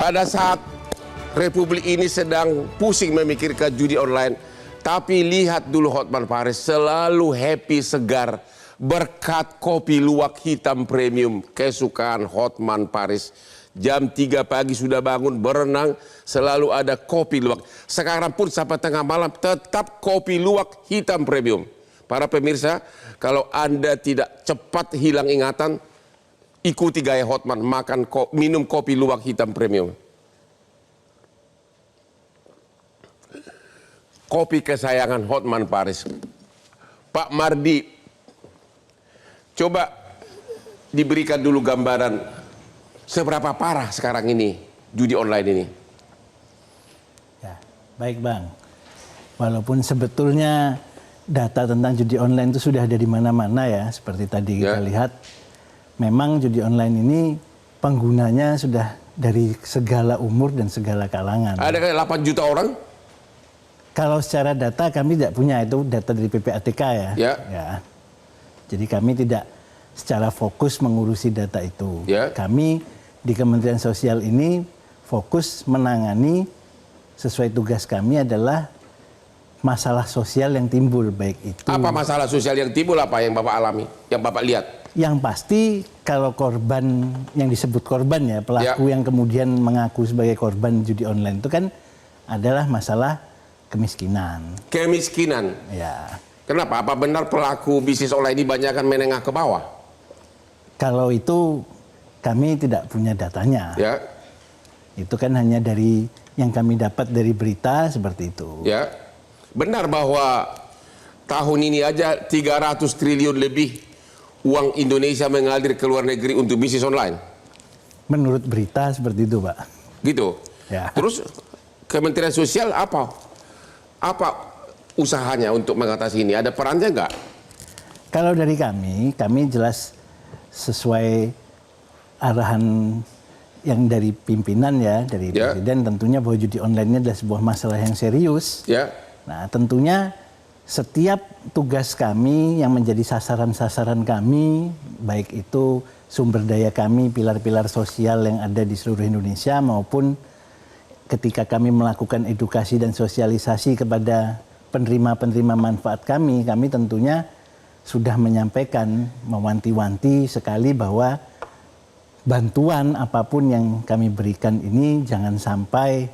Pada saat Republik ini sedang pusing memikirkan judi online, tapi lihat dulu Hotman Paris selalu happy segar berkat kopi luwak hitam premium kesukaan Hotman Paris. Jam 3 pagi sudah bangun berenang, selalu ada kopi luwak. Sekarang pun sampai tengah malam tetap kopi luwak hitam premium. Para pemirsa, kalau Anda tidak cepat hilang ingatan, ikuti gaya Hotman, minum kopi luwak hitam premium. Kopi kesayangan Hotman Paris. Pak Mardi, coba diberikan dulu gambaran seberapa parah sekarang ini judi online ini. Ya, baik Bang. Walaupun sebetulnya data tentang judi online itu sudah ada di mana-mana ya, seperti tadi kita lihat. Memang judi online ini penggunanya sudah dari segala umur dan segala kalangan. Ada kayak 8 juta orang? Kalau secara data kami tidak punya, itu data dari PPATK ya. Ya. Jadi kami tidak secara fokus mengurusi data itu. Kami di Kementerian Sosial ini fokus menangani, sesuai tugas kami adalah masalah sosial yang timbul, baik itu. Apa masalah sosial yang timbul, apa yang Bapak alami, yang Bapak lihat? Yang pasti kalau korban yang disebut korban ya, pelaku yang kemudian mengaku sebagai korban judi online itu kan adalah masalah kemiskinan. Kemiskinan? Ya. Kenapa? Apa benar pelaku bisnis online ini banyak kan menengah ke bawah? Kalau itu kami tidak punya datanya. Ya. Itu kan hanya dari yang kami dapat dari berita seperti itu. Ya. Benar bahwa tahun ini aja 300 triliun lebih uang Indonesia mengalir ke luar negeri untuk bisnis online? Menurut berita seperti itu, Pak. Gitu? Ya. Terus Kementerian Sosial apa usahanya untuk mengatasi ini? Ada perannya nggak? Kalau dari kami jelas sesuai arahan yang dari pimpinan ya, dari Presiden, tentunya bahwa judi online ini adalah sebuah masalah yang serius. Nah, tentunya setiap tugas kami yang menjadi sasaran-sasaran kami, baik itu sumber daya kami, pilar-pilar sosial yang ada di seluruh Indonesia, maupun ketika kami melakukan edukasi dan sosialisasi kepada penerima-penerima manfaat kami tentunya sudah menyampaikan, mewanti-wanti sekali bahwa bantuan apapun yang kami berikan ini jangan sampai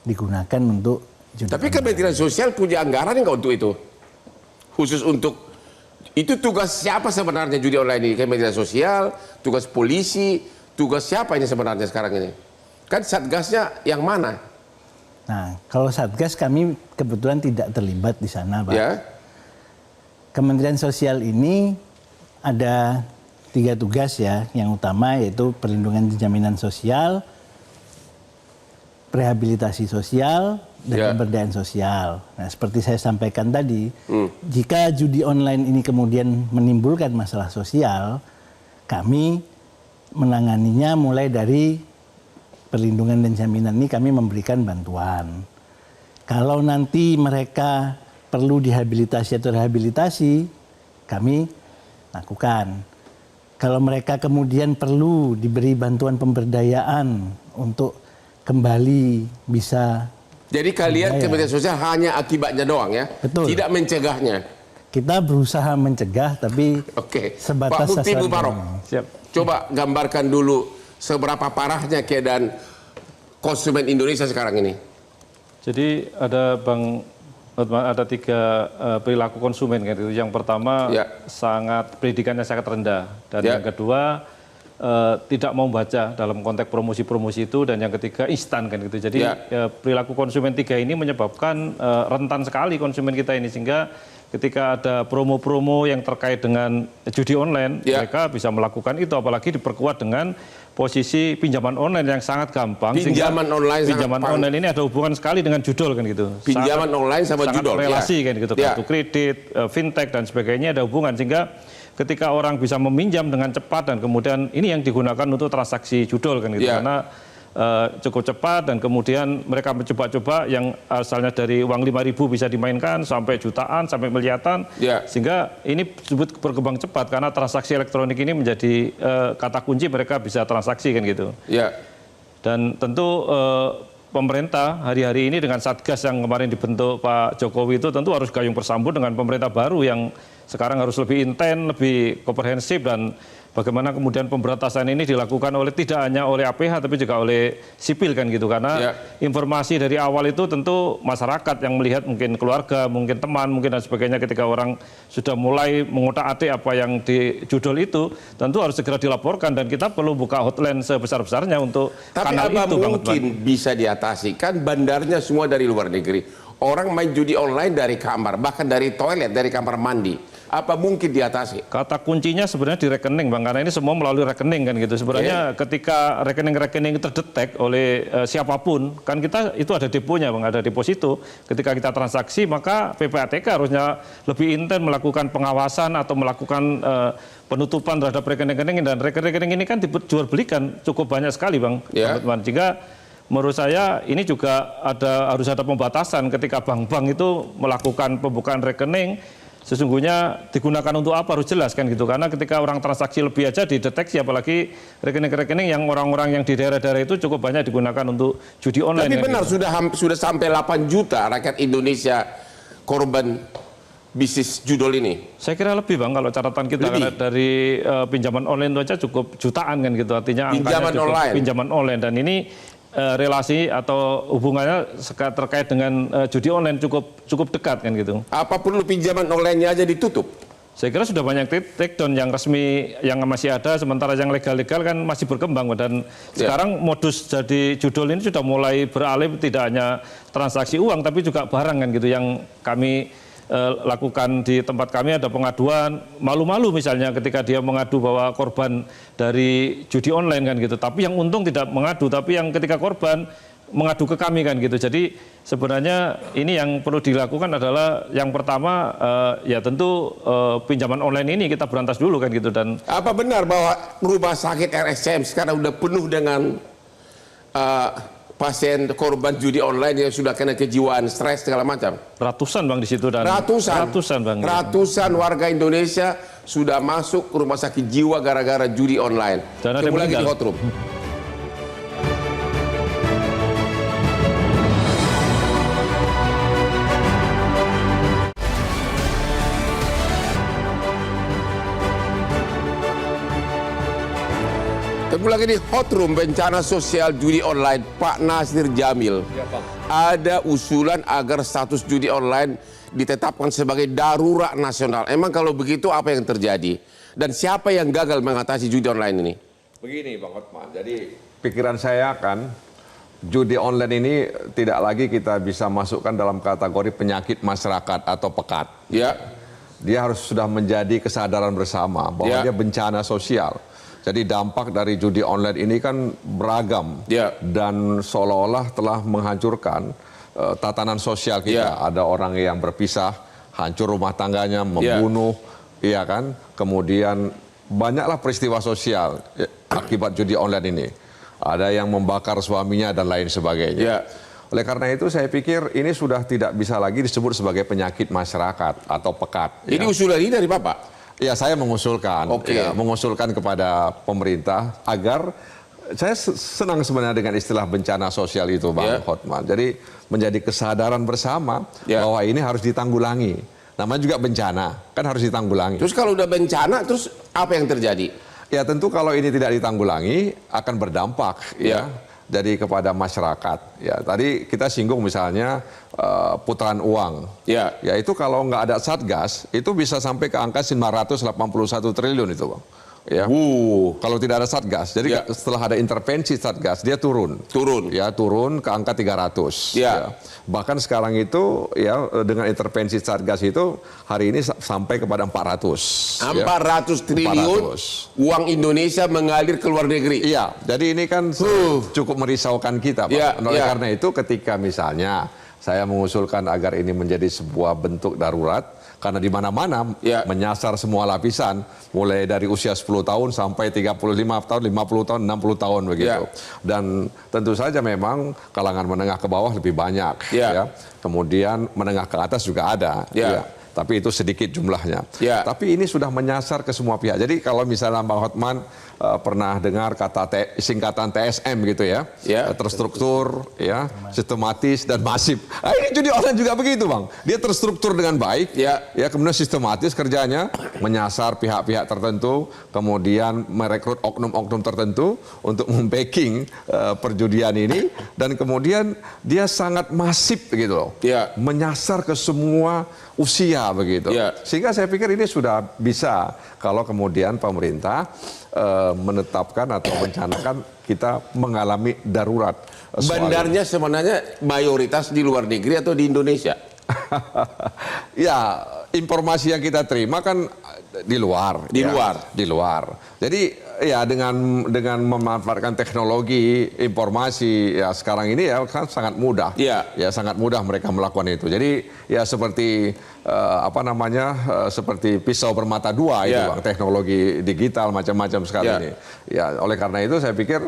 digunakan untuk judi. Tapi Kementerian Sosial punya anggaran nggak untuk itu? Khusus untuk itu, tugas siapa sebenarnya judi online ini? Kementerian Sosial, tugas polisi, tugas siapa ini sebenarnya sekarang ini? Kan satgasnya yang mana? Nah, kalau satgas kami kebetulan tidak terlibat di sana, Pak. Kementerian Sosial ini ada 3 tugas ya, yang utama yaitu perlindungan dan jaminan sosial, rehabilitasi sosial, dan pemberdayaan sosial. Nah, seperti saya sampaikan tadi, jika judi online ini kemudian menimbulkan masalah sosial, kami menanganinya mulai dari perlindungan dan jaminan ini kami memberikan bantuan. Kalau nanti mereka perlu dihabilitasi atau rehabilitasi, kami lakukan. Kalau mereka kemudian perlu diberi bantuan pemberdayaan untuk kembali bisa. Jadi kalian Kementerian Sosial hanya akibatnya doang ya? Betul. Tidak mencegahnya? Kita berusaha mencegah, tapi sebatas Pak Mufti sasaran. Mubarok, coba gambarkan dulu seberapa parahnya keadaan konsumen Indonesia sekarang ini. Jadi ada ada 3 perilaku konsumen kan itu. Yang pertama pendidikannya sangat rendah, dan yang kedua tidak mau baca dalam konteks promosi-promosi itu, dan yang ketiga instan kan gitu. Jadi perilaku konsumen 3 ini menyebabkan rentan sekali konsumen kita ini, sehingga ketika ada promo-promo yang terkait dengan judi online, mereka bisa melakukan itu, apalagi diperkuat dengan posisi pinjaman online yang sangat gampang. Pinjaman online ini ada hubungan sekali dengan judul kan gitu. Pinjaman online sama judul. Sangat relasi kan gitu, kartu kredit, fintech dan sebagainya ada hubungan, sehingga ketika orang bisa meminjam dengan cepat dan kemudian ini yang digunakan untuk transaksi judul kan gitu, karena cukup cepat, dan kemudian mereka mencoba-coba yang asalnya dari uang 5.000 bisa dimainkan sampai jutaan, sampai miliaran, sehingga ini disebut berkembang cepat karena transaksi elektronik ini menjadi kata kunci mereka bisa transaksi kan gitu. Dan tentu pemerintah hari-hari ini dengan Satgas yang kemarin dibentuk Pak Jokowi itu tentu harus gayung bersambut dengan pemerintah baru yang sekarang harus lebih intens, lebih komprehensif, dan bagaimana kemudian pemberantasan ini dilakukan oleh tidak hanya oleh APH tapi juga oleh sipil kan gitu, karena informasi dari awal itu tentu masyarakat yang melihat, mungkin keluarga, mungkin teman, mungkin dan sebagainya, ketika orang sudah mulai mengotak-atik apa yang di judul itu tentu harus segera dilaporkan, dan kita perlu buka hotline sebesar-besarnya untuk kanal itu. Tapi apa mungkin bisa diatasi? Kan bandarnya semua dari luar negeri, orang main judi online dari kamar, bahkan dari toilet, dari kamar mandi. Apa mungkin diatasi? Kata kuncinya sebenarnya di rekening, Bang, karena ini semua melalui rekening kan gitu. Sebenarnya ketika rekening-rekening terdetek oleh siapapun, kan kita itu ada deponya, Bang, ada deposito. Ketika kita transaksi, maka PPATK harusnya lebih intens melakukan pengawasan atau melakukan penutupan terhadap rekening-rekening, dan rekening-rekening ini kan dijual-belikan cukup banyak sekali, Bang. Jika menurut saya ini juga harus ada pembatasan ketika bank-bank itu melakukan pembukaan rekening. Sesungguhnya digunakan untuk apa harus jelas kan gitu, karena ketika orang transaksi lebih aja dideteksi, apalagi rekening-rekening yang orang-orang yang di daerah-daerah itu cukup banyak digunakan untuk judi online. Tapi benar gitu. sudah sampai 8 juta rakyat Indonesia korban bisnis judul ini. Saya kira lebih, Bang, kalau catatan kita karena dari pinjaman online itu aja cukup jutaan kan gitu, artinya angkanya cukup pinjaman online, dan ini relasi atau hubungannya terkait dengan judi online cukup dekat kan gitu. Apa perlu pinjaman online-nya aja ditutup? Saya kira sudah banyak takedown yang resmi yang masih ada, sementara yang legal-legal kan masih berkembang, dan sekarang modus jadi judul ini sudah mulai beralih tidak hanya transaksi uang tapi juga barang kan gitu, yang kami lakukan di tempat kami. Ada pengaduan malu-malu misalnya ketika dia mengadu bahwa korban dari judi online kan gitu, tapi yang untung tidak mengadu, tapi yang ketika korban mengadu ke kami kan gitu. Jadi sebenarnya ini yang perlu dilakukan adalah yang pertama ya tentu pinjaman online ini kita berantas dulu kan gitu. Dan apa benar bahwa rumah sakit RSCM sekarang udah penuh dengan pasien korban judi online yang sudah kena kejiwaan, stres segala macam? Ratusan, Bang, di situ, dan ratusan, Bang. Ratusan warga Indonesia sudah masuk rumah sakit jiwa gara-gara judi online. Ketemu lagi di Hot Room. Ketemu lagi di Hot Room, bencana sosial judi online, Pak Nasir Jamil. Ya, Pak. Ada usulan agar status judi online ditetapkan sebagai darurat nasional. Emang kalau begitu apa yang terjadi? Dan siapa yang gagal mengatasi judi online ini? Begini, Bang Hotman, jadi pikiran saya kan, judi online ini tidak lagi kita bisa masukkan dalam kategori penyakit masyarakat atau pekat. Ya. Dia harus sudah menjadi kesadaran bersama bahwa dia bencana sosial. Jadi dampak dari judi online ini kan beragam dan seolah-olah telah menghancurkan tatanan sosial kita. Ada orang yang berpisah, hancur rumah tangganya, membunuh, iya kan? Kemudian banyaklah peristiwa sosial akibat judi online ini. Ada yang membakar suaminya dan lain sebagainya. Oleh karena itu saya pikir ini sudah tidak bisa lagi disebut sebagai penyakit masyarakat atau pekat. Ini usulan ini dari Bapak? Ya, saya mengusulkan, mengusulkan kepada pemerintah agar, saya senang sebenarnya dengan istilah bencana sosial itu, Bang Hotman. Jadi menjadi kesadaran bersama bahwa ini harus ditanggulangi. Namanya juga bencana, kan harus ditanggulangi. Terus kalau udah bencana, terus apa yang terjadi? Ya tentu kalau ini tidak ditanggulangi akan berdampak jadi kepada masyarakat. Ya, tadi kita singgung misalnya putaran uang. Ya itu kalau nggak ada Satgas itu bisa sampai ke angka 981 triliun itu, Bang. Ya. Kalau tidak ada Satgas. Jadi setelah ada intervensi Satgas dia turun. Ya, turun ke angka 300. Ya. Bahkan sekarang itu ya dengan intervensi Satgas itu hari ini sampai kepada 400. 400 triliun uang Indonesia mengalir ke luar negeri. Iya, jadi ini kan cukup merisaukan kita, Pak. Oleh karena itu ketika misalnya saya mengusulkan agar ini menjadi sebuah bentuk darurat, karena di mana-mana menyasar semua lapisan, mulai dari usia 10 tahun sampai 35 tahun, 50 tahun, 60 tahun begitu. Dan tentu saja memang kalangan menengah ke bawah lebih banyak. Kemudian menengah ke atas juga ada. Tapi itu sedikit jumlahnya. Tapi ini sudah menyasar ke semua pihak. Jadi kalau misalnya Bang Hotman pernah dengar kata singkatan TSM gitu ya, terstruktur, ya, sistematis dan masif. Nah, ini judi online juga begitu, Bang. Dia terstruktur dengan baik, ya, kemudian sistematis kerjanya, menyasar pihak-pihak tertentu, kemudian merekrut oknum-oknum tertentu untuk membacking perjudian ini, dan kemudian dia sangat masif gitu loh, menyasar ke semua usia begitu. Sehingga saya pikir ini sudah bisa kalau kemudian pemerintah menetapkan atau merencanakan kita mengalami darurat. Bandarnya sebenarnya mayoritas di luar negeri atau di Indonesia? Ya, informasi yang kita terima kan di luar. Di luar. Jadi ya dengan memanfaatkan teknologi informasi ya sekarang ini ya kan sangat mudah. Ya sangat mudah mereka melakukan itu. Jadi ya seperti seperti pisau bermata dua itu, Bang, teknologi digital macam-macam sekali ini. Ya, oleh karena itu saya pikir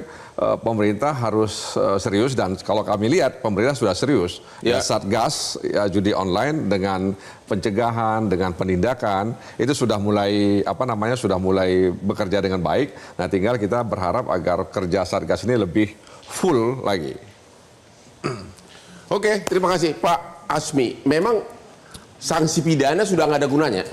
pemerintah harus serius, dan kalau kami lihat pemerintah sudah serius. Satgas judi online dengan pencegahan, dengan penindakan itu sudah mulai bekerja dengan baik. Nah, tinggal kita berharap agar kerja Satgas ini lebih full lagi. Oke, terima kasih Pak Asmi. Memang sanksi pidana sudah nggak ada gunanya?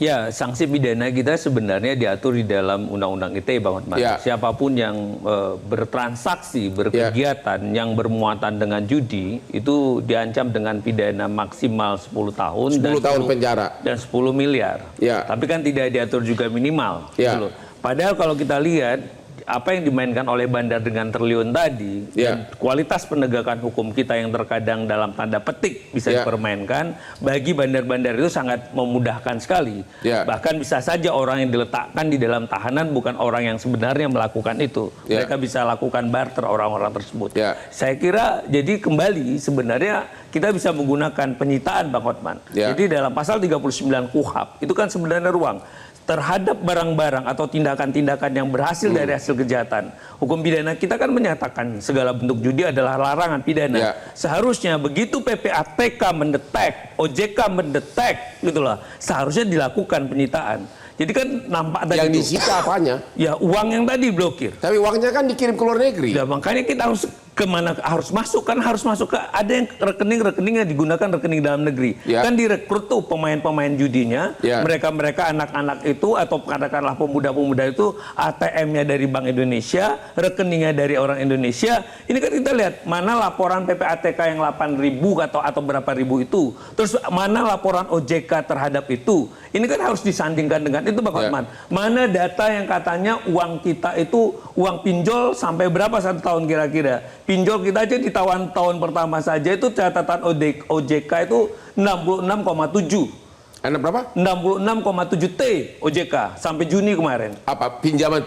Ya, sanksi pidana kita sebenarnya diatur di dalam Undang-Undang ITE, Bang Hotman. Siapapun yang bertransaksi, berkegiatan yang bermuatan dengan judi, itu diancam dengan pidana maksimal 10 tahun 10 tahun penjara dan 10 miliar. Tapi kan tidak diatur juga minimal. Gitu loh. Padahal kalau kita lihat apa yang dimainkan oleh bandar dengan triliun tadi, dan kualitas penegakan hukum kita yang terkadang dalam tanda petik bisa dipermainkan, bagi bandar-bandar itu sangat memudahkan sekali. Bahkan bisa saja orang yang diletakkan di dalam tahanan bukan orang yang sebenarnya melakukan itu. Mereka bisa lakukan barter orang-orang tersebut. Saya kira jadi kembali sebenarnya kita bisa menggunakan penyitaan, Bang Hotman. Jadi dalam pasal 39 KUHP itu kan sebenarnya ruang terhadap barang-barang atau tindakan-tindakan yang berhasil dari hasil kejahatan. Hukum pidana kita kan menyatakan segala bentuk judi adalah larangan pidana. Seharusnya begitu PPATK mendetek, OJK mendetek, gitulah, seharusnya dilakukan penyitaan. Jadi kan nampak tadi yang disita apanya? Ya uang yang tadi blokir. Tapi uangnya kan dikirim ke luar negeri. Ya, makanya kita harus kemana harus masuk, kan harus masuk ke ada yang rekeningnya digunakan rekening dalam negeri. Kan direkrut tuh pemain-pemain judinya, mereka anak-anak itu atau katakanlah pemuda-pemuda itu ATM-nya dari Bank Indonesia, rekeningnya dari orang Indonesia. Ini kan kita lihat mana laporan PPATK yang 8.000 atau berapa ribu itu, terus mana laporan OJK terhadap itu. Ini kan harus disandingkan dengan itu, Bang Hotman. Mana data yang katanya uang kita itu uang pinjol sampai berapa 1 tahun kira-kira? Pinjol kita aja di tahun pertama saja itu catatan OJK itu 66,7. Berapa? 66,7 T OJK sampai Juni kemarin. Apa? Pinjaman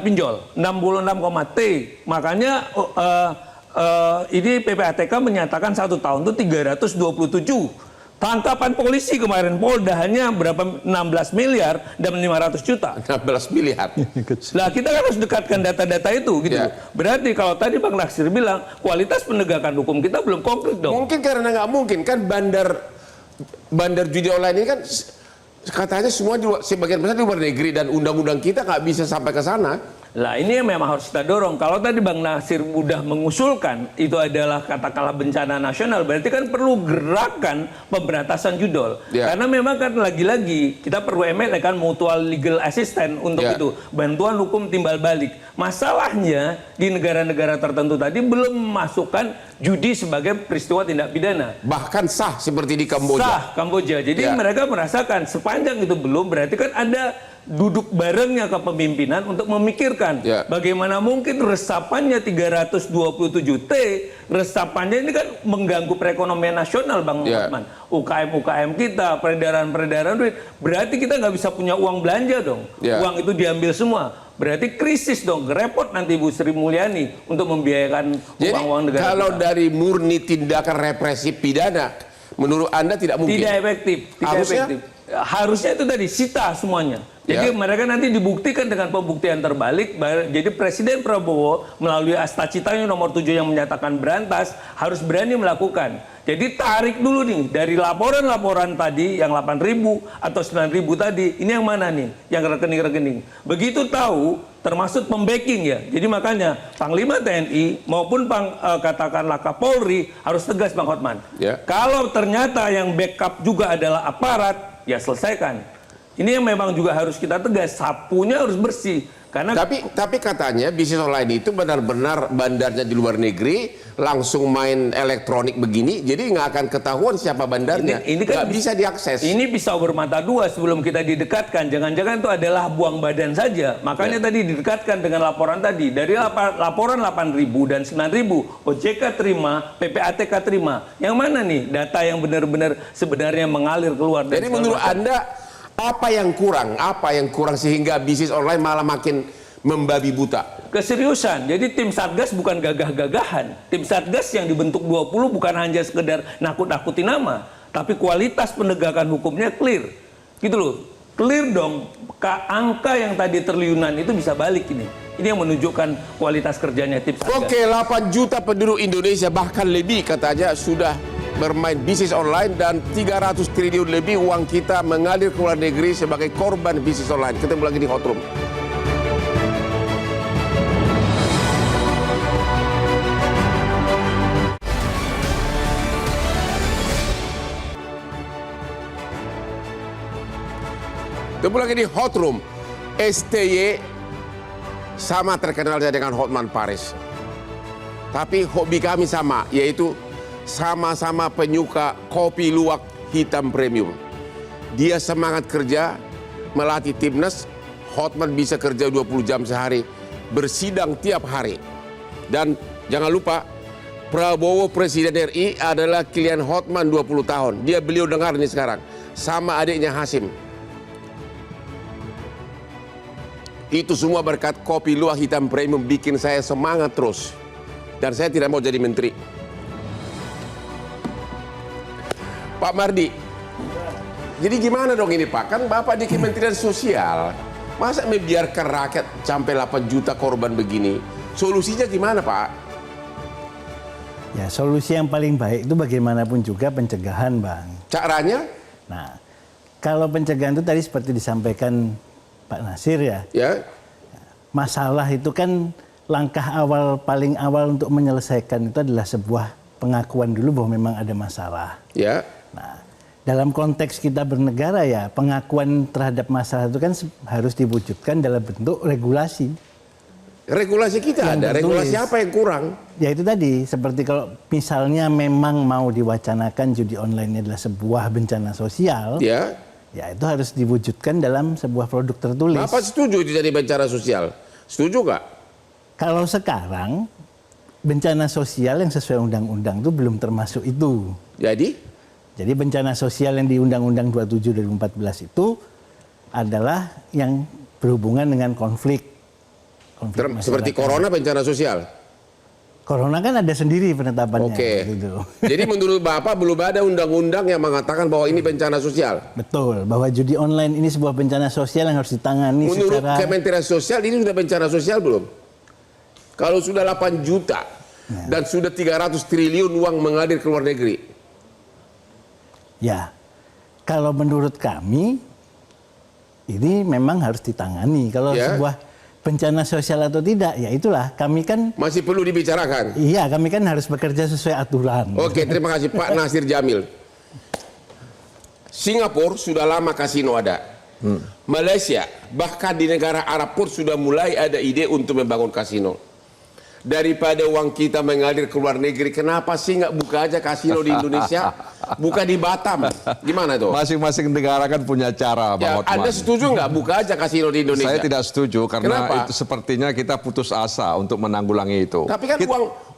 pinjol. 66, T. Makanya ini PPATK menyatakan 1 tahun itu 327. Tangkapan polisi kemarin, Polda hanya berapa 16 miliar dan 500 juta. 16 miliar. Nah, kita kan harus dekatkan data-data itu gitu. Berarti kalau tadi Bang Naksir bilang kualitas penegakan hukum kita belum konkret dong. Mungkin karena nggak mungkin kan bandar judi online ini kan katanya semua sebagian besar di luar negeri, dan undang-undang kita nggak bisa sampai ke sana. Lah ini yang memang harus kita dorong. Kalau tadi Bang Nasir mudah mengusulkan itu adalah katakanlah bencana nasional, berarti kan perlu gerakan pemberantasan judol. Karena memang kan lagi-lagi kita perlu ML kan, mutual legal assistance untuk itu, bantuan hukum timbal balik. Masalahnya di negara-negara tertentu tadi belum memasukkan judi sebagai peristiwa tindak pidana. Bahkan sah seperti di Kamboja. Sah Kamboja. Jadi mereka merasakan sepanjang itu belum, berarti kan ada duduk barengnya kepemimpinan untuk memikirkan bagaimana mungkin resapannya 327 T, resapannya ini kan mengganggu perekonomian nasional, Bang Hotman. UKM kita, peredaran duit, berarti kita nggak bisa punya uang belanja dong. Uang itu diambil semua. Berarti krisis dong, repot nanti Bu Sri Mulyani untuk membiayakan uang-uang negara. Kalau kita dari murni tindakan represif pidana, menurut Anda tidak mungkin? Tidak efektif. Harusnya itu tadi sita semuanya. Jadi mereka nanti dibuktikan dengan pembuktian terbalik. Jadi Presiden Prabowo melalui Asta Citanya nomor 7 yang menyatakan berantas harus berani melakukan. Jadi tarik dulu nih dari laporan-laporan tadi yang 8.000 atau 9.000 tadi. Ini yang mana nih? Yang rekening-rekening. Begitu tahu termasuk pembacking ya. Jadi makanya Panglima TNI maupun katakanlah Kapolri harus tegas Bang Hotman. Kalau ternyata yang backup juga adalah aparat, ya selesaikan. Ini yang memang juga harus kita tegas, sapunya harus bersih. Karena tapi katanya bisnis online itu benar-benar bandarnya di luar negeri, langsung main elektronik begini, jadi nggak akan ketahuan siapa bandarnya. Ini kan nggak bisa diakses. Ini pisau bermata dua sebelum kita didekatkan. Jangan-jangan itu adalah buang badan saja. Makanya tadi didekatkan dengan laporan tadi. Dari laporan 8.000 dan 9.000, OJK terima, PPATK terima. Yang mana nih data yang benar-benar sebenarnya mengalir keluar? Jadi menurut Anda, apa yang kurang sehingga bisnis online malah makin membabi buta? Keseriusan. Jadi tim Satgas bukan gagah-gagahan. Tim Satgas yang dibentuk 20 bukan hanya sekedar nakut-nakutin nama, tapi kualitas penegakan hukumnya clear. Gitu loh. Clear dong. Angka yang tadi triliunan itu bisa balik ini. Ini yang menunjukkan kualitas kerjanya tim Satgas. Oke, 8 juta penduduk Indonesia bahkan lebih katanya sudah bermain bisnis online dan 300 triliun lebih uang kita mengalir ke luar negeri sebagai korban bisnis online. Ketemu lagi di Hot Room. Ketemu lagi di Hot Room. STY sama terkenalnya dengan Hotman Paris. Tapi hobi kami sama, yaitu sama-sama penyuka kopi luwak hitam premium. Dia semangat kerja, melatih timnas. Hotman bisa kerja 20 jam sehari, bersidang tiap hari. Dan jangan lupa, Prabowo Presiden RI adalah klien Hotman 20 tahun. Beliau dengar ini sekarang, sama adiknya Hasim. Itu semua berkat kopi luwak hitam premium bikin saya semangat terus. Dan saya tidak mau jadi menteri. Pak Mardi, jadi gimana dong ini Pak? Kan Bapak di Kementerian Sosial, masa membiarkan rakyat sampai 8 juta korban begini? Solusinya gimana Pak? Ya, solusi yang paling baik itu bagaimanapun juga pencegahan, Bang. Caranya? Nah, kalau pencegahan itu tadi seperti disampaikan Pak Nasir ya. Ya. Masalah itu kan langkah paling awal untuk menyelesaikan itu adalah sebuah pengakuan dulu bahwa memang ada masalah. Ya. Nah, dalam konteks kita bernegara ya, pengakuan terhadap masalah itu kan harus diwujudkan dalam bentuk regulasi. Regulasi kita ada, regulasi apa yang kurang? Ya itu tadi, seperti kalau misalnya memang mau diwacanakan judi online adalah sebuah bencana sosial, ya itu harus diwujudkan dalam sebuah produk tertulis. Bapak setuju itu jadi bencana sosial? Setuju nggak? Kalau sekarang, bencana sosial yang sesuai undang-undang itu belum termasuk itu. Jadi bencana sosial yang di Undang-Undang 27 2014 itu adalah yang berhubungan dengan konflik seperti corona bencana sosial? Corona kan ada sendiri penetapannya. Oke. Gitu. Jadi menurut Bapak belum ada undang-undang yang mengatakan bahwa ini bencana sosial? Betul, bahwa judi online ini sebuah bencana sosial yang harus ditangani menurut secara... Kementerian Sosial ini sudah bencana sosial belum? Kalau sudah 8 juta dan sudah 300 triliun uang mengalir ke luar negeri. Ya, kalau menurut kami ini memang harus ditangani. Kalau sebuah bencana sosial atau tidak, ya itulah kami kan... Masih perlu dibicarakan? Iya, kami kan harus bekerja sesuai aturan. Oke, terima kasih Pak Nasir Jamil. Singapura sudah lama kasino ada. Malaysia, bahkan di negara Arab pun sudah mulai ada ide untuk membangun kasino. Daripada uang kita mengalir ke luar negeri, kenapa sih nggak buka aja kasino di Indonesia? Buka di Batam, gimana tuh? Masing-masing negara kan punya cara, Bang Hotman. Anda setuju nggak buka aja kasino di Indonesia? Saya tidak setuju karena kenapa? Itu sepertinya kita putus asa untuk menanggulangi itu. Tapi kan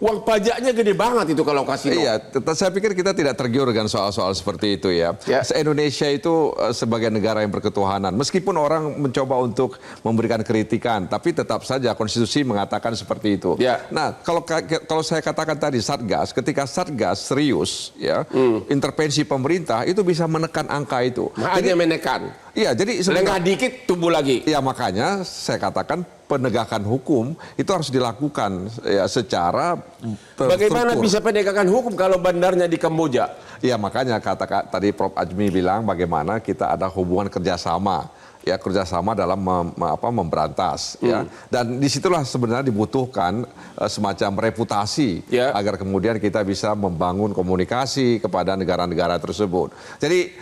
uang pajaknya gede banget itu kalau kasino. Iya, saya pikir kita tidak tergiur dengan soal-soal seperti itu ya. Indonesia itu sebagai negara yang berketuhanan, meskipun orang mencoba untuk memberikan kritikan, tapi tetap saja konstitusi mengatakan seperti itu. Nah, kalau saya katakan tadi Satgas, ketika Satgas serius, ya, intervensi pemerintah itu bisa menekan angka itu. Hanya menekan. Iya, jadi lengah dikit tumbuh lagi. Ya makanya saya katakan penegakan hukum itu harus dilakukan ya secara Bagaimana bisa penegakan hukum kalau bandarnya di Kamboja? Ya makanya tadi Prof. Ajmi bilang bagaimana kita ada hubungan kerjasama. Ya kerjasama dalam memberantas ya, dan disitulah sebenarnya dibutuhkan semacam reputasi agar kemudian kita bisa membangun komunikasi kepada negara-negara tersebut. Jadi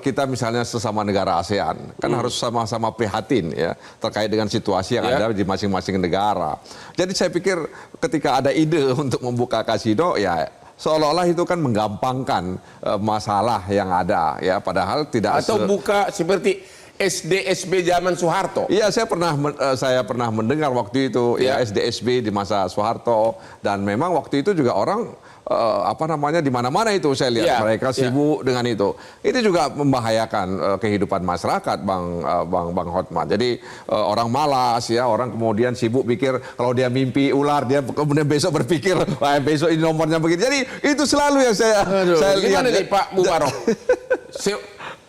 kita misalnya sesama negara ASEAN kan harus sama-sama prihatin ya terkait dengan situasi yang ada di masing-masing negara. Jadi saya pikir ketika ada ide untuk membuka kasino ya seolah-olah itu kan menggampangkan masalah yang ada ya, padahal tidak. Atau buka seperti SD-SB zaman Soeharto. Iya, saya pernah mendengar waktu itu ya SD-SB di masa Soeharto, dan memang waktu itu juga orang di mana-mana itu saya lihat mereka sibuk dengan itu. Itu juga membahayakan kehidupan masyarakat, Bang Hotman. Jadi orang malas ya, orang kemudian sibuk pikir kalau dia mimpi ular dia kemudian besok berpikir besok ini nomornya begitu. Jadi itu selalu yang saya lihat. Gimana nih Pak Mubarok?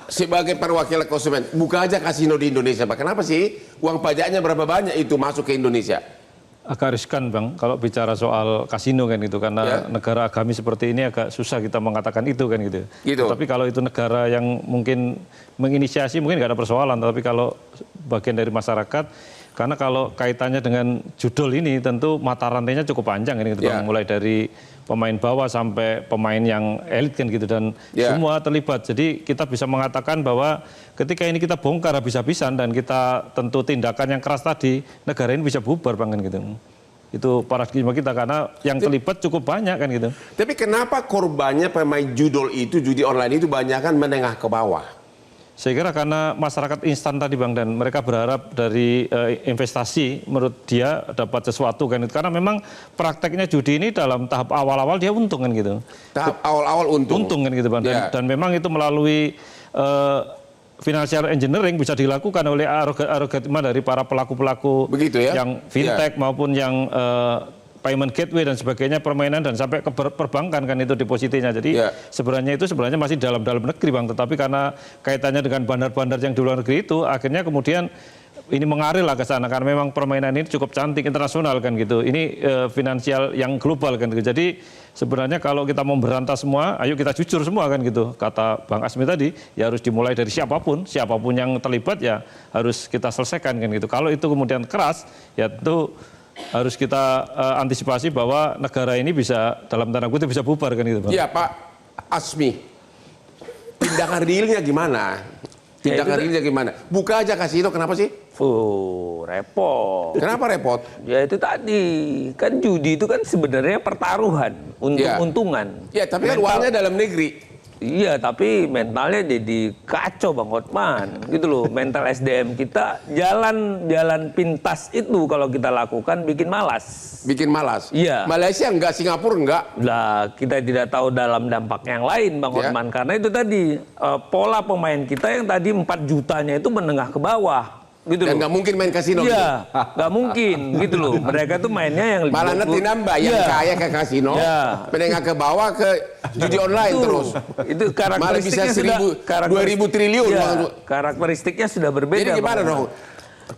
Sebagai perwakilan konsumen, buka aja kasino di Indonesia, Pak. Kenapa sih uang pajaknya berapa banyak itu masuk ke Indonesia? Agak riskan, Bang, kalau bicara soal kasino kan gitu, karena negara agami seperti ini agak susah kita mengatakan itu kan gitu. Tapi kalau itu negara yang mungkin menginisiasi mungkin nggak ada persoalan, tapi kalau bagian dari masyarakat, karena kalau kaitannya dengan judul ini tentu mata rantainya cukup panjang ini gitu, Bang. Mulai dari pemain bawah sampai pemain yang elit kan gitu, dan semua terlibat. Jadi kita bisa mengatakan bahwa ketika ini kita bongkar habis-habisan dan kita tentu tindakan yang keras tadi, negara ini bisa bubar, Bang, kan gitu. Itu paradigma kita karena yang terlibat cukup banyak kan gitu. Tapi kenapa korbannya pemain judul itu, judi online itu banyak kan menengah ke bawah? Saya kira karena masyarakat instan tadi, Bang, dan mereka berharap dari investasi menurut dia dapat sesuatu kan, karena memang prakteknya judi ini dalam tahap awal-awal dia untung kan gitu. Tahap awal-awal untung kan gitu, Bang. Dan memang itu melalui financial engineering bisa dilakukan oleh algoritma dari para pelaku-pelaku yang fintech maupun yang payment gateway dan sebagainya, permainan dan sampai ke perbankan kan itu depositinya. Jadi sebenarnya masih dalam negeri, Bang, tetapi karena kaitannya dengan bandar-bandar yang di luar negeri itu akhirnya kemudian ini mengalir lah ke sana karena memang permainan ini cukup cantik internasional kan gitu. Ini finansial yang global kan gitu. Jadi sebenarnya kalau kita mau berantas semua, ayo kita jujur semua kan gitu. Kata Bang Asmi tadi, ya harus dimulai dari siapapun yang terlibat ya harus kita selesaikan kan gitu. Kalau itu kemudian keras, ya tentu harus kita antisipasi bahwa negara ini bisa dalam tanda kutip bisa bubar kan gitu, Pak. Iya, Pak Asmi. Tindakan realnya gimana? Buka aja kasino, kenapa sih? Repot. Kenapa repot? Ya itu tadi, kan judi itu kan sebenarnya pertaruhan untuk untungan. Ya, tapi kan uangnya dalam negeri. Iya, tapi mentalnya jadi kacau, Bang Hotman. Gitu loh, mental SDM kita jalan pintas itu kalau kita lakukan bikin malas. Bikin malas? Iya. Malaysia enggak, Singapura enggak? Lah, kita tidak tahu dalam dampak yang lain, Bang Hotman. Karena itu tadi, gitu. Pola pemain kita yang tadi 4 jutanya itu menengah ke bawah. Gitu dan nggak mungkin main kasino. Iya, nggak mungkin gitu loh. Mereka tuh mainnya yang malah nanti nambah yang kaya ke kasino, menengah ke bawah ke judi online terus. Itu karakteristiknya sudah 2.000 triliun. Karakteristiknya sudah berbeda. Jadi gimana dong?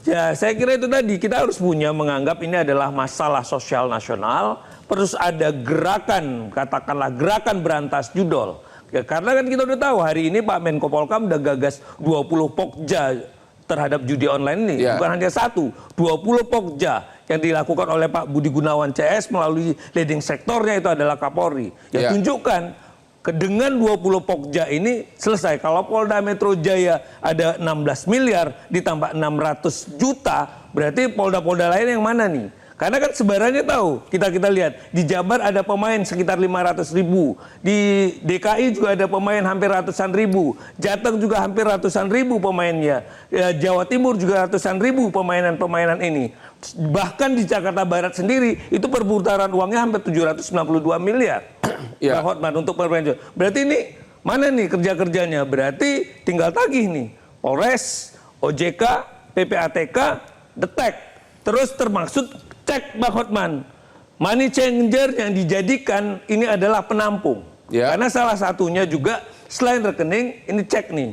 Ya, saya kira itu tadi kita harus menganggap ini adalah masalah sosial nasional. Terus ada gerakan, katakanlah gerakan berantas judol. Ya, karena kan kita udah tahu hari ini Pak Menko Polkam udah gagas 20 pokja terhadap judi online ini, bukan hanya 1, 20 pokja yang dilakukan oleh Pak Budi Gunawan CS melalui leading sektornya itu adalah Kapolri. Ya tunjukkan dengan 20 pokja ini selesai. Kalau Polda Metro Jaya ada 16 miliar ditambah 600 juta, berarti polda-polda lain yang mana nih? Karena kan sebarannya tahu, kita lihat di Jabar ada pemain sekitar 500 ribu, di DKI juga ada pemain hampir ratusan ribu, Jateng juga hampir ratusan ribu pemainnya, Jawa Timur juga ratusan ribu pemainan ini. Bahkan di Jakarta Barat sendiri itu perputaran uangnya hampir 792 miliar. Pak Hotman untuk permainan. Berarti ini mana nih kerja-kerjanya? Berarti tinggal tagih nih, Polres, OJK, PPATK, detek. Terus termaksud cek, Bang Hotman, money changer yang dijadikan ini adalah penampung. Karena salah satunya juga selain rekening, ini cek nih,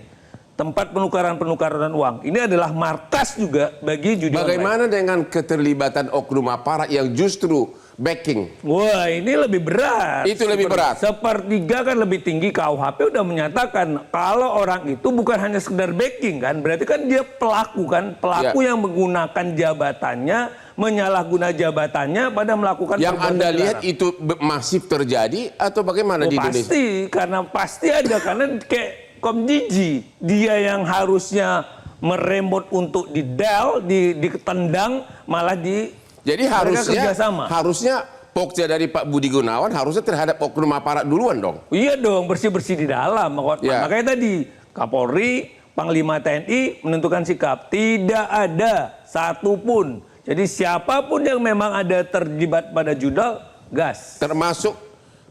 tempat penukaran uang. Ini adalah markas juga bagi judi online. Bagaimana dengan keterlibatan oknum aparat yang justru backing? Wah, ini lebih berat. Itu lebih berat. Sepertiga kan lebih tinggi. KUHP udah menyatakan kalau orang itu bukan hanya sekedar backing kan, berarti kan dia pelaku kan, pelaku yang menggunakan jabatannya, menyalahguna jabatannya pada melakukan yang Anda lihat terlarang. itu masif terjadi atau bagaimana di Indonesia? Pasti, karena pasti ada, karena kayak Komjiji, dia yang harusnya meremot untuk ditendang, malah Jadi harusnya pokja dari Pak Budi Gunawan harusnya terhadap oknum aparat duluan dong. Iya dong, bersih-bersih di dalam. Makanya tadi Kapolri, Panglima TNI menentukan sikap. Tidak ada satupun. Jadi siapapun yang memang ada terlibat pada judal, gas. Termasuk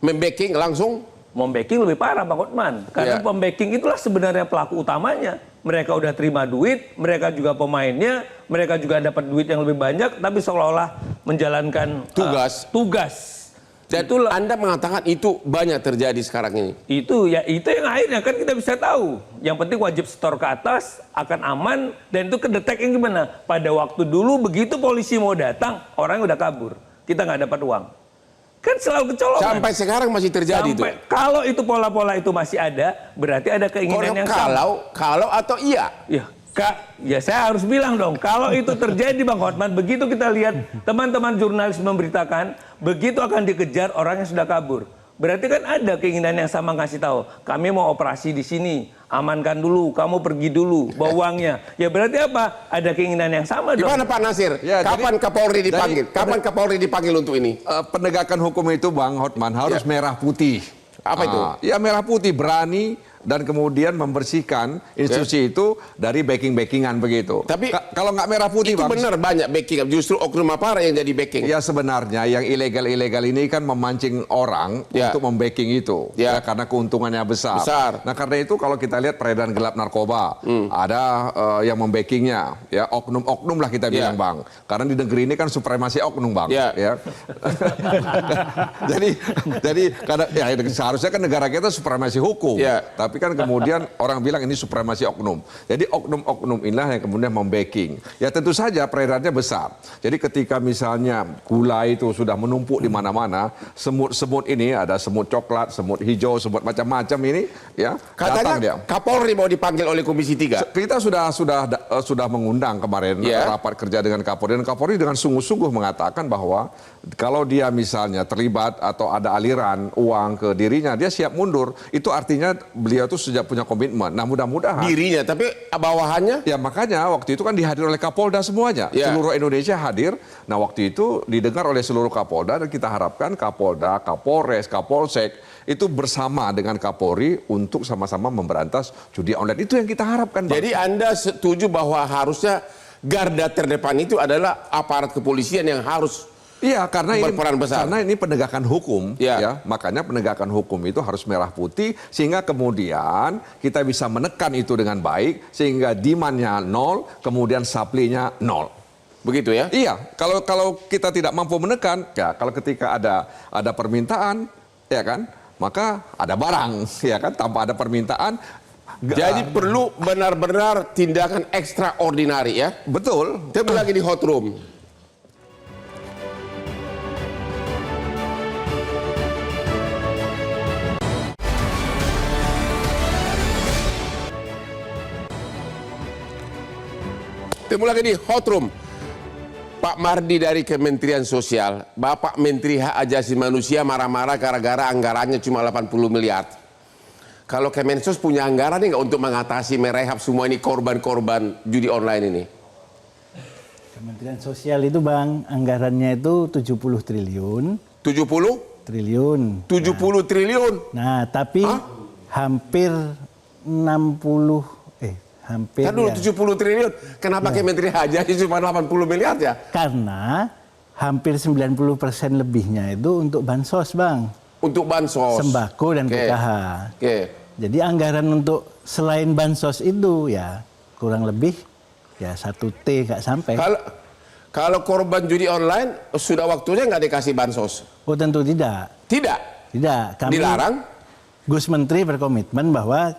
membacking langsung? Membacking lebih parah Bang Hotman. Karena pembacking itulah sebenarnya pelaku utamanya. Mereka udah terima duit, mereka juga pemainnya, mereka juga dapat duit yang lebih banyak, tapi seolah-olah menjalankan tugas. Dan Anda mengatakan itu banyak terjadi sekarang ini. Itu yang akhirnya kan kita bisa tahu. Yang penting wajib setor ke atas, akan aman, dan itu kedetek yang gimana? Pada waktu dulu begitu polisi mau datang, orang udah kabur. Kita nggak dapat uang. Kan selalu kecolongan. Sampai sekarang masih terjadi itu. Kalau itu pola-pola itu masih ada, berarti ada keinginan yang sama. Kalau atau iya? Ya saya harus bilang dong, kalau itu terjadi Bang Hotman, begitu kita lihat teman-teman jurnalis memberitakan, begitu akan dikejar orang yang sudah kabur. Berarti kan ada keinginan yang sama ngasih tahu, kami mau operasi di sini, amankan dulu, kamu pergi dulu, bawa uangnya. Ya berarti apa? Ada keinginan yang sama dong. Gimana Pak Nasir? Kapan Kapolri dipanggil? Kapan Kapolri dipanggil untuk ini? Penegakan hukum itu Bang Hotman harus merah putih. Apa itu? Ya merah putih, berani dan kemudian membersihkan institusi itu dari backing-backingan begitu. Tapi kalau nggak merah putih, itu Bang, benar banyak backing, justru oknum aparat yang jadi backing. Ya sebenarnya yang ilegal-ilegal ini kan memancing orang untuk membacking itu, karena keuntungannya besar. Nah karena itu kalau kita lihat peredaran gelap narkoba, ada yang membackingnya, ya oknum-oknum lah kita bilang Bang. Karena di negeri ini kan supremasi oknum Bang. Ya. jadi karena seharusnya kan negara kita supremasi hukum. Tapi kan kemudian orang bilang ini supremasi oknum. Jadi oknum-oknum inilah yang kemudian membacking. Ya tentu saja peredarannya besar. Jadi ketika misalnya gula itu sudah menumpuk di mana-mana, semut-semut ini ada semut coklat, semut hijau, semut macam-macam ini, ya. Katanya dia. Kapolri mau dipanggil oleh Komisi 3. Kita sudah mengundang kemarin rapat kerja dengan Kapolri, dan Kapolri dengan sungguh-sungguh mengatakan bahwa kalau dia misalnya terlibat atau ada aliran uang ke dirinya, dia siap mundur. Itu artinya beliau tuh sejak punya komitmen. Nah mudah-mudahan dirinya, tapi bawahannya? Ya makanya waktu itu kan dihadir oleh Kapolda semuanya, seluruh Indonesia hadir. Nah waktu itu didengar oleh seluruh Kapolda, dan kita harapkan Kapolda, Kapolres, Kapolsek itu bersama dengan Kapolri untuk sama-sama memberantas judi online. Itu yang kita harapkan Bang. Jadi Anda setuju bahwa harusnya garda terdepan itu adalah aparat kepolisian yang harus berperan besar. Karena ini penegakan hukum, makanya penegakan hukum itu harus merah putih, sehingga kemudian kita bisa menekan itu dengan baik, sehingga demand-nya nol, kemudian supply-nya nol. Begitu ya? Iya, kalau kita tidak mampu menekan, ya kalau ketika ada permintaan, ya kan, maka ada barang, ya kan, tanpa ada permintaan. Jadi perlu benar-benar tindakan ekstraordinari ya? Betul. Kita lagi di hot room. Ketemu lagi di hot room. Pak Mardi dari Kementerian Sosial, Bapak Menteri Hak Asasi Manusia marah-marah gara-gara anggarannya cuma 80 miliar. Kalau Kemensos punya anggaran nggak untuk mengatasi merehab semua ini korban-korban judi online ini? Kementerian Sosial itu Bang, anggarannya itu 70 triliun. 70? Triliun. 70 triliun? Nah, tapi hampir 60... hampir kan dulu 70 triliun, kenapa Kementerian Haji cuma 80 miliar ya? Karena hampir 90% lebihnya itu untuk bansos Bang. Untuk bansos? Sembako dan PKH. Jadi anggaran untuk selain bansos itu ya kurang lebih ya 1T nggak sampai. Kalau korban judi online sudah waktunya nggak dikasih bansos? Oh tentu tidak. Tidak? Tidak. Dilarang? Gus Menteri berkomitmen bahwa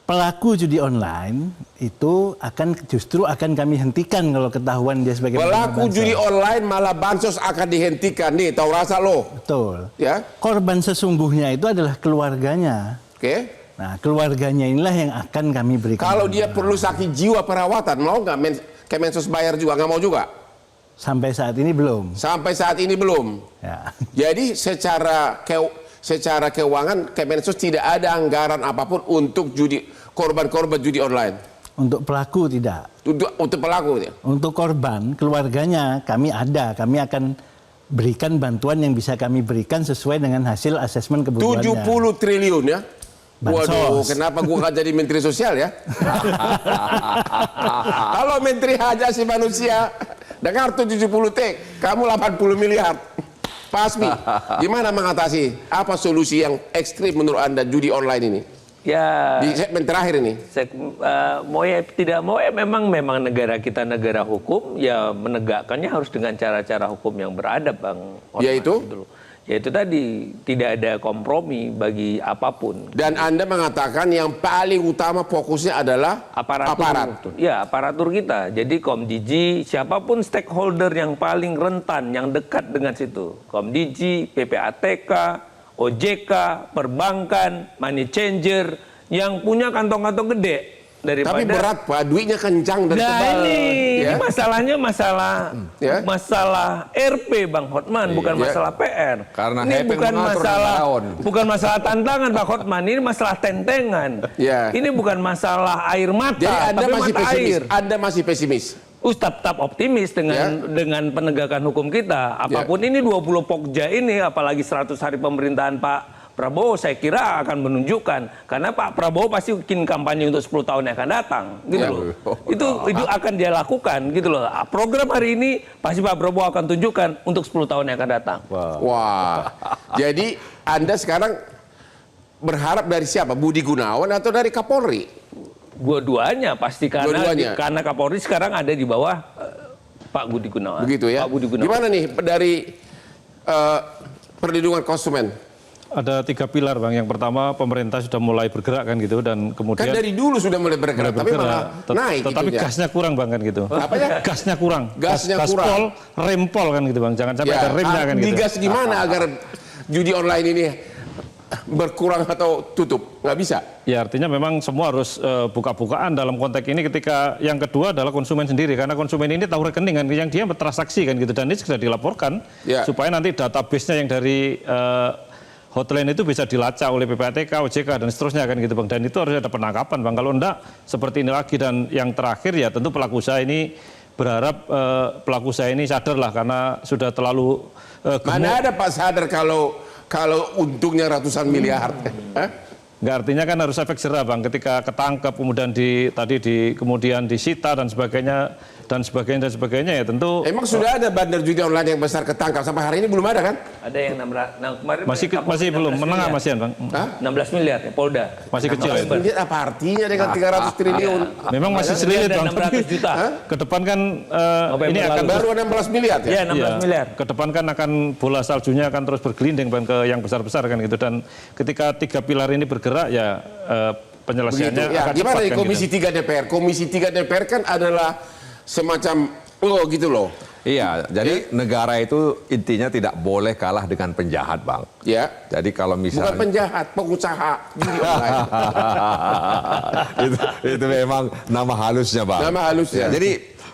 pelaku judi online itu justru akan kami hentikan kalau ketahuan dia sebagai pelaku judi online, malah bansos akan dihentikan. Nih, tahu rasa lo. Betul. Ya. Korban sesungguhnya itu adalah keluarganya. Oke. Nah, keluarganya inilah yang akan kami berikan. Kalau dia perlu sakit jiwa perawatan, mau nggak Kemensos bayar juga? Nggak mau juga? Sampai saat ini belum. Sampai saat ini belum. Ya. Jadi secara keuangan Kemensos tidak ada anggaran apapun untuk korban-korban judi online. Untuk pelaku tidak. Untuk pelaku ya. Untuk korban keluarganya kami akan berikan bantuan yang bisa kami berikan sesuai dengan hasil asesmen kebutuhannya. 70 triliun ya. Bansos. Waduh, kenapa gua nggak jadi Menteri Sosial ya? Kalau Menteri Hak Asasi Manusia, dengar 70 T, kamu 80 miliar. Pak Asmi, gimana mengatasi? Apa solusi yang ekstrim menurut Anda judi online ini? Ya. Di segmen terakhir ini. Mau ya tidak mau ya memang negara kita negara hukum, ya menegakkannya harus dengan cara-cara hukum yang beradab, Bang. Yaitu? Gitu loh. Yaitu tadi tidak ada kompromi bagi apapun. Dan Anda mengatakan yang paling utama fokusnya adalah aparat. Ya, aparatur kita. Jadi Komdiji, siapapun stakeholder yang paling rentan, yang dekat dengan situ. Komdiji, PPATK, OJK, perbankan, money changer, yang punya kantong-kantong gede. Daripada, tapi berat Pak, duitnya kencang dan tebal. Ini masalahnya masalah RP Bang Hotman, bukan masalah PR. Karena ini bukan masalah tantangan Bang Hotman, ini masalah tentengan. Ini bukan masalah air mata. Jadi Anda tapi masih mata pesimis. air. Anda masih pesimis. Tetap optimis dengan penegakan hukum kita. Apapun ini 20 Pokja ini, apalagi 100 hari pemerintahan Pak Prabowo, saya kira akan menunjukkan, karena Pak Prabowo pasti bikin kampanye untuk 10 tahun yang akan datang, gitu loh. Itu akan dia lakukan, gitu loh. Program hari ini pasti Pak Prabowo akan tunjukkan untuk 10 tahun yang akan datang. Wah. Jadi Anda sekarang berharap dari siapa? Budi Gunawan atau dari Kapolri? Dua-duanya pasti, karena Kapolri sekarang ada di bawah Pak Budi Gunawan. Begitu ya. Pak Budi Gunawan. Gimana nih dari perlindungan konsumen? Ada 3 pilar, Bang. Yang pertama, pemerintah sudah mulai bergerak kan gitu, dan kemudian kan dari dulu sudah mulai bergerak, tapi malah naik. Tetapi gasnya kurang, Bang, kan gitu. Apanya? Gasnya kurang. Gasnya kurang. Gaspol, rempol kan gitu, Bang. Jangan sampai ada remnya kan gitu. Digas gimana agar judi online ini berkurang atau tutup? Nggak bisa. Ya, artinya memang semua harus buka-bukaan dalam konteks ini. Ketika yang kedua adalah konsumen sendiri, karena konsumen ini tahu rekening kan, yang dia bertransaksi kan gitu, dan ini sudah dilaporkan supaya nanti database-nya yang dari hotline itu bisa dilacak oleh PPATK, OJK, dan seterusnya kan gitu, Bang. Dan itu harus ada penangkapan, Bang. Kalau enggak, seperti ini lagi. Dan yang terakhir ya tentu pelaku usaha ini berharap pelaku usaha ini sadar lah, karena sudah terlalu Mana ada Pak sadar kalau untungnya ratusan miliar. Nggak, artinya kan harus efek jerah, Bang. Ketika ketangkep, kemudian kemudian disita dan sebagainya ya tentu. Emang sudah ada bandar judi online yang besar ketangkap sampai hari ini belum ada kan? Ada yang kemarin masih belum menengah masihan, Bang. 16 miliar ya Polda. Masih kecil ya. Miliar apa artinya dengan 300 triliun? Memang masih sedikit, Bang. 600 juta. Ke depan kan ini akan baru 16 miliar ya? Iya, 16 miliar. Ke depan kan akan bola saljunya akan terus bergelinding, Bang, ke yang besar-besar kan gitu. Dan ketika 3 pilar ini bergerak ya penyelesaiannya akan cepat. Gimana di kan, Komisi gitu. 3 DPR? Komisi 3 DPR kan adalah semacam gitu loh. Iya, jadi negara itu intinya tidak boleh kalah dengan penjahat, Bang. Ya. Jadi kalau misalnya bukan penjahat, pengusaha judi online. itu memang nama halusnya, Bang. Nama halusnya.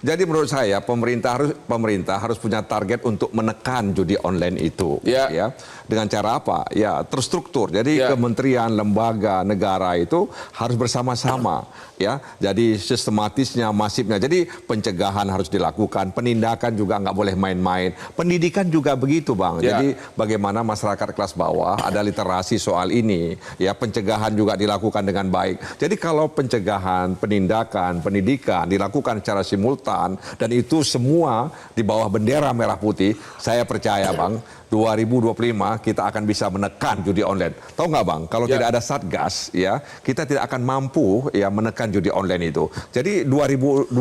Jadi menurut saya pemerintah harus punya target untuk menekan judi online itu. Ya. Dengan cara apa? Ya terstruktur. Jadi kementerian, lembaga, negara itu harus bersama-sama. Ya. Jadi sistematisnya, masifnya. Jadi pencegahan harus dilakukan, penindakan juga nggak boleh main-main. Pendidikan juga begitu, Bang. Jadi bagaimana masyarakat kelas bawah ada literasi soal ini. Ya, pencegahan juga dilakukan dengan baik. Jadi kalau pencegahan, penindakan, pendidikan dilakukan secara simultan dan itu semua di bawah bendera merah putih, saya percaya, Bang, 2025 kita akan bisa menekan judi online. Tahu nggak, Bang? Kalau tidak ada satgas, ya kita tidak akan mampu ya menekan judi online itu. Jadi 2024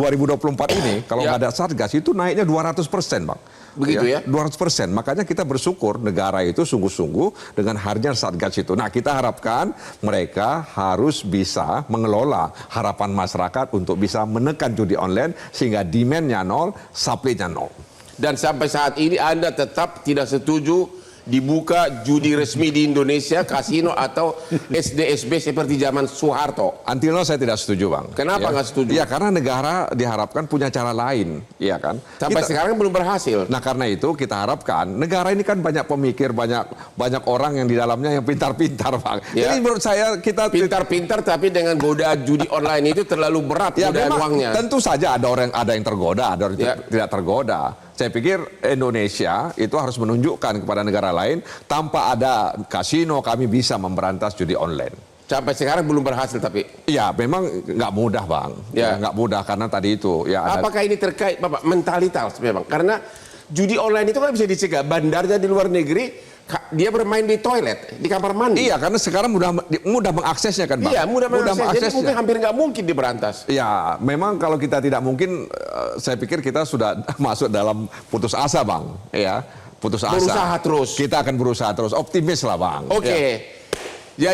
ini kalau nggak ada satgas itu naiknya 200%, Bang. Begitu ya? 200%. Makanya kita bersyukur negara itu sungguh-sungguh dengan hadirnya Satgas itu. Nah, kita harapkan mereka harus bisa mengelola harapan masyarakat untuk bisa menekan judi online sehingga demand-nya nol, supply-nya nol. Dan sampai saat ini Anda tetap tidak setuju dibuka judi resmi di Indonesia, kasino atau SDSB seperti zaman Soeharto. Until now saya tidak setuju, Bang. Kenapa nggak setuju? Ya karena negara diharapkan punya cara lain, ya kan? Sampai sekarang belum berhasil. Nah karena itu kita harapkan negara ini kan banyak pemikir, banyak orang yang di dalamnya yang pintar-pintar, Bang. Ya. Jadi menurut saya kita pintar-pintar tapi dengan godaan judi online itu terlalu berat ya, godaan memang, uangnya. tentu saja ada yang tergoda, ada yang tidak tergoda. Saya pikir Indonesia itu harus menunjukkan kepada negara lain tanpa ada kasino kami bisa memberantas judi online. Sampai sekarang belum berhasil tapi. Ya memang nggak mudah, Bang. Ya nggak mudah karena tadi itu. Ya. Apakah ini terkait Bapak mentalitas memang? Karena judi online itu kan bisa dicegah. Bandarnya di luar negeri dia bermain di toilet, di kamar mandi. Iya, karena sekarang mudah mengaksesnya kan, Bang. Iya, mudah mengaksesnya. Jadi mungkin hampir nggak mungkin diberantas. Ya, memang kalau kita tidak mungkin, saya pikir kita sudah masuk dalam putus asa, Bang. Ya, putus asa. Berusaha terus. Kita akan berusaha terus, optimis lah, Bang. Oke. Ya.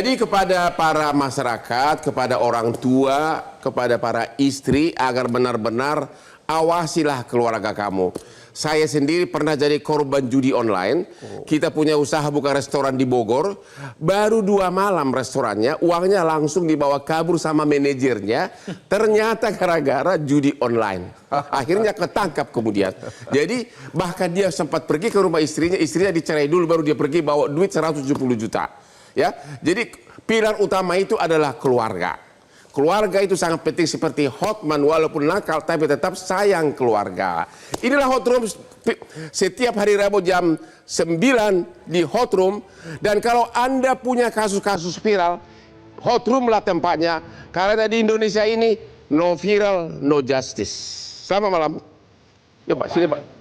Jadi kepada para masyarakat, kepada orang tua, kepada para istri agar benar-benar awasilah keluarga kamu. Saya sendiri pernah jadi korban judi online. Kita punya usaha buka restoran di Bogor. Baru 2 malam restorannya, uangnya langsung dibawa kabur sama manajernya. Ternyata gara-gara judi online. Akhirnya ketangkap kemudian. Jadi bahkan dia sempat pergi ke rumah istrinya dicerai dulu baru dia pergi bawa duit 170 juta. Ya, jadi pilar utama itu adalah keluarga. Keluarga itu sangat penting seperti Hotman walaupun nakal tapi tetap sayang keluarga. Inilah Hot Room setiap hari Rabu jam 9 di Hot Room. Dan kalau Anda punya kasus-kasus viral, Hot Room lah tempatnya. Karena di Indonesia ini no viral, no justice. Selamat malam. Ya Pak, sini Pak.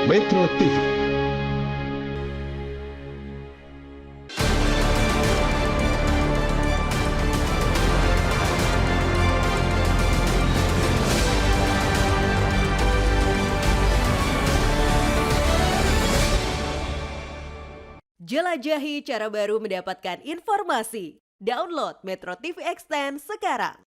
Metro TV. Jelajahi cara baru mendapatkan informasi. Download Metro TV Extend sekarang.